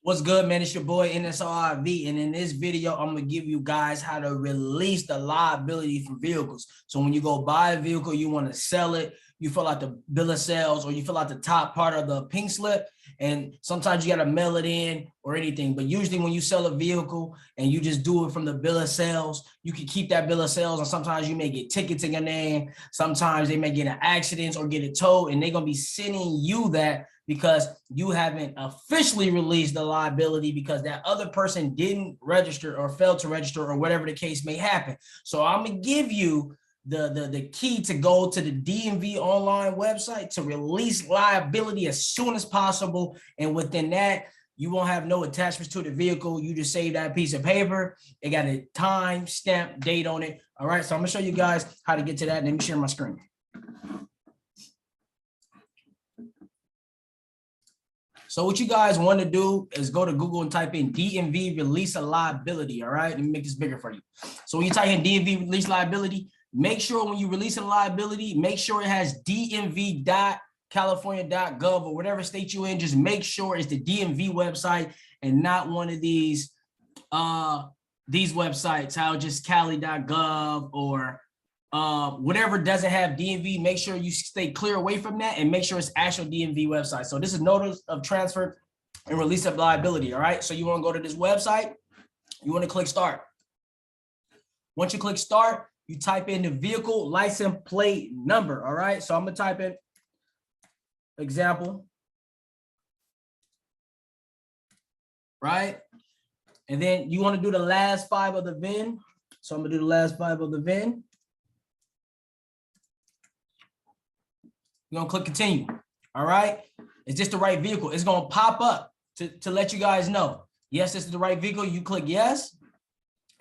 What's good, man? It's your boy NSRIV, and in this video, I'm gonna give you guys how to release the liability for vehicles. So when you go buy a vehicle, you want to sell it, you fill out the bill of sales, or you fill out the top part of the pink slip, and sometimes you gotta mail it in or anything. But usually when you sell a vehicle and you just do it from the bill of sales, you can keep that bill of sales, and sometimes you may get tickets in your name. Sometimes they may get in accidents or get it towed, and they're gonna be sending you that because you haven't officially released the liability because that other person didn't register or failed to register or whatever the case may happen. So I'm gonna give you the key to go to the DMV online website to release liability as soon as possible. And within that, you won't have no attachments to the vehicle. You just save that piece of paper. It got a time stamp date on it. All right, so I'm gonna show you guys how to get to that. Let me share my screen. So what you guys want to do is go to Google and type in DMV release a liability. All right, let me make this bigger for you. So when you type in DMV release liability, make sure when you release a liability, make sure it has dmv.california.gov or whatever state you're in. Just make sure it's the DMV website and not one of these websites, how just cali.gov or whatever doesn't have DMV. Make sure you stay clear away from that and make sure it's actual DMV website. So this is notice of transfer and release of liability. All right, so you want to go to this website, you want to click start. Once you click start, you type in the vehicle license plate number. All right, so I'm gonna type in example, right? And then you want to do the last 5 of the VIN. So I'm gonna do the last 5 of the VIN. You're gonna click continue. All right, is this the right vehicle? It's gonna pop up to let you guys know, yes, this is the right vehicle. You click yes,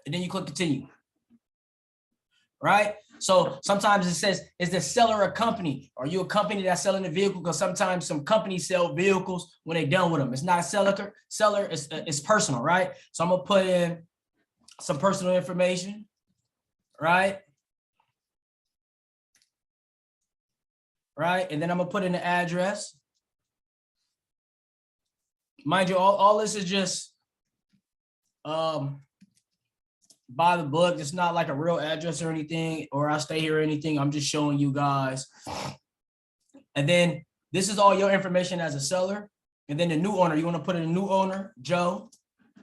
and then you click continue. Right, so sometimes it says, is the seller a company? Are you a company that's selling the vehicle? Because sometimes some companies sell vehicles when they're done with them. It's not a seller, it's personal, right? So I'm gonna put in some personal information, right? Right, and then I'm gonna put in the address. Mind you, all this is just by the book. It's not like a real address or anything, or I stay here or anything. I'm just showing you guys. And then this is all your information as a seller. And then the new owner, you want to put in a new owner, Joe,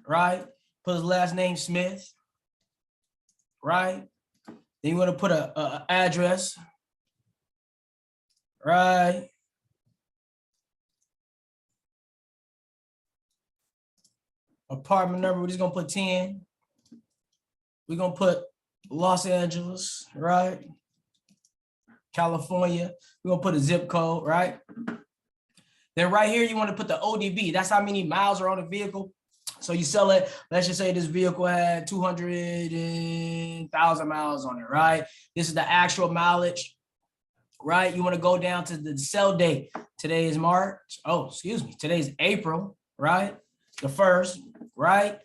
right? Put his last name, Smith, right? Then you want to put a address, right? Apartment number, we're just gonna put 10. We're gonna put Los Angeles, right? California. We're gonna put a zip code, right? Then right here, you want to put the ODB. That's how many miles are on the vehicle. So you sell it, let's just say this vehicle had 200,000 miles on it, right? This is the actual mileage, right? You want to go down to the sell date. Today is March. Oh, excuse me. Today is April, right? The 1st, right?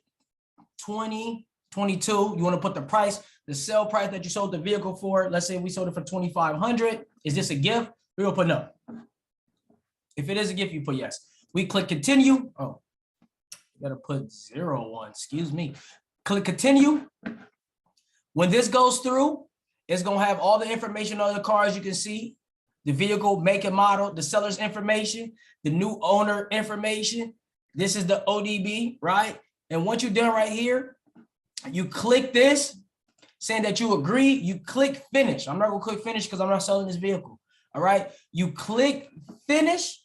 2022. You want to put the price, the sale price that you sold the vehicle for. Let's say we sold it for $2,500. Is this a gift? We're gonna put no. If it is a gift, you put yes. We click continue. Oh, you gotta put 01. Excuse me. Click continue. When this goes through, it's gonna have all the information on the car, as you can see, the vehicle, make and model, the seller's information, the new owner information. This is the ODB, right? And once you're done right here, you click this, saying that you agree, you click finish. I'm not gonna click finish because I'm not selling this vehicle, all right? You click finish,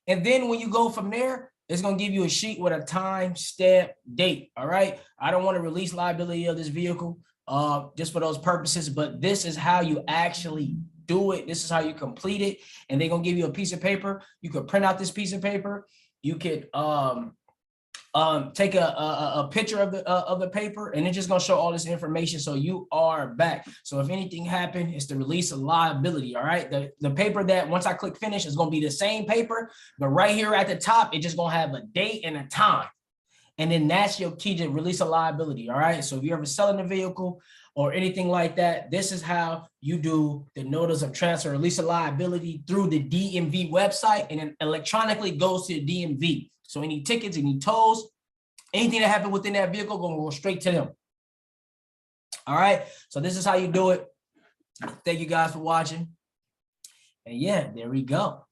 and then when you go from there, it's gonna give you a sheet with a time stamp date, all right? I don't wanna release liability of this vehicle just for those purposes, but this is how you actually do it. This is how you complete it, and they're gonna give you a piece of paper. You could print out this piece of paper. You could take a picture of the paper, and it's just gonna show all this information. So you are back. So if anything happened, it's the release of liability. All right, the paper that once I click finish is gonna be the same paper, but right here at the top, it's just gonna have a date and a time. And then that's your key to release a liability. All right, so if you're ever selling a vehicle, or anything like that, this is how you do the notice of transfer, release of liability through the DMV website, and it electronically goes to the DMV. So any tickets, any tolls, anything that happened within that vehicle going to go straight to them. All right. So this is how you do it. Thank you guys for watching. And yeah, there we go.